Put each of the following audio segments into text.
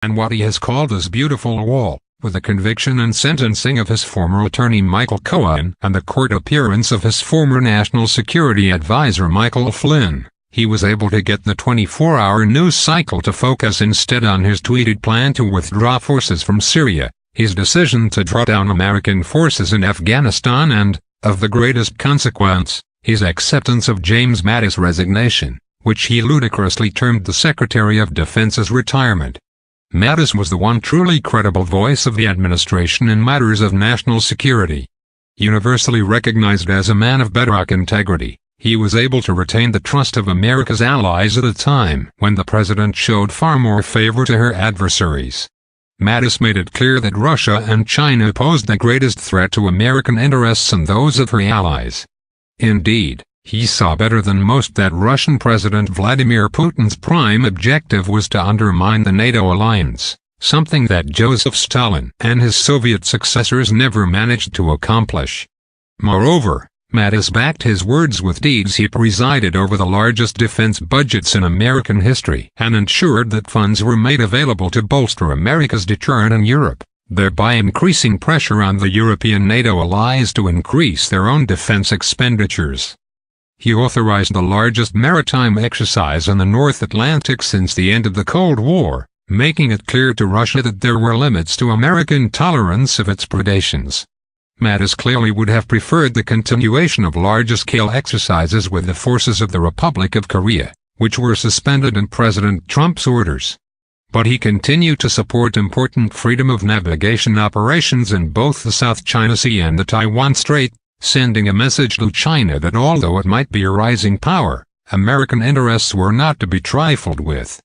and what he has called his beautiful wall, with the conviction and sentencing of his former attorney Michael Cohen and the court appearance of his former National Security Advisor Michael Flynn, he was able to get the 24-hour news cycle to focus instead on his tweeted plan to withdraw forces from Syria, his decision to draw down American forces in Afghanistan and, of the greatest consequence, his acceptance of James Mattis' resignation, which he ludicrously termed the Secretary of Defense's retirement. Mattis was the one truly credible voice of the administration in matters of national security. Universally recognized as a man of bedrock integrity, he was able to retain the trust of America's allies at a time when the president showed far more favor to her adversaries. Mattis made it clear that Russia and China posed the greatest threat to American interests and those of her allies. Indeed, he saw better than most that Russian President Vladimir Putin's prime objective was to undermine the NATO alliance, something that Joseph Stalin and his Soviet successors never managed to accomplish. Moreover, Mattis backed his words with deeds. He presided over the largest defense budgets in American history and ensured that funds were made available to bolster America's deterrent in Europe, thereby increasing pressure on the European NATO allies to increase their own defense expenditures. He authorized the largest maritime exercise in the North Atlantic since the end of the Cold War, making it clear to Russia that there were limits to American tolerance of its predations. Mattis clearly would have preferred the continuation of large-scale exercises with the forces of the Republic of Korea, which were suspended in President Trump's orders. But he continued to support important freedom of navigation operations in both the South China Sea and the Taiwan Strait, sending a message to China that although it might be a rising power, American interests were not to be trifled with.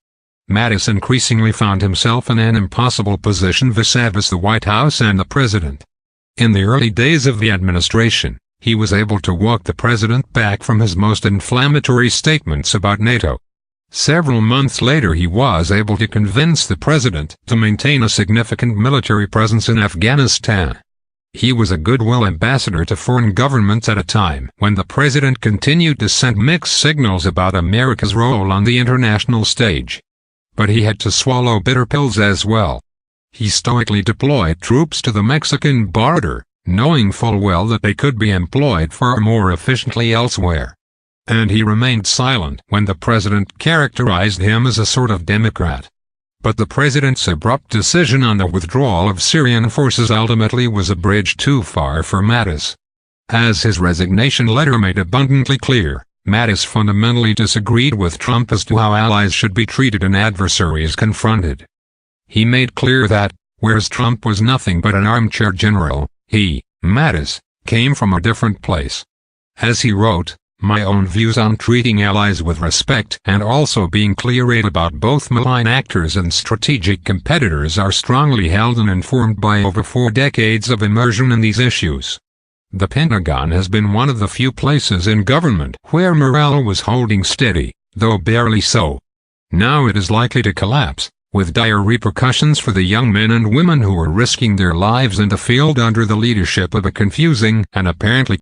Mattis increasingly found himself in an impossible position vis-a-vis the White House and the president. In the early days of the administration, he was able to walk the president back from his most inflammatory statements about NATO. Several months later he was able to convince the president to maintain a significant military presence in Afghanistan. He was a goodwill ambassador to foreign governments at a time when the president continued to send mixed signals about America's role on the international stage. But he had to swallow bitter pills as well. He stoically deployed troops to the Mexican border, knowing full well that they could be employed far more efficiently elsewhere. And he remained silent when the president characterized him as a sort of Democrat. But the president's abrupt decision on the withdrawal of Syrian forces ultimately was a bridge too far for Mattis. As his resignation letter made abundantly clear, Mattis fundamentally disagreed with Trump as to how allies should be treated and adversaries confronted. He made clear that, whereas Trump was nothing but an armchair general, he, Mattis, came from a different place. As he wrote, "My own views on treating allies with respect and also being clear-eyed about both malign actors and strategic competitors are strongly held and informed by over 4 decades of immersion in these issues." The Pentagon has been one of the few places in government where morale was holding steady, though barely so. Now it is likely to collapse, with dire repercussions for the young men and women who are risking their lives in the field under the leadership of a confusing and apparently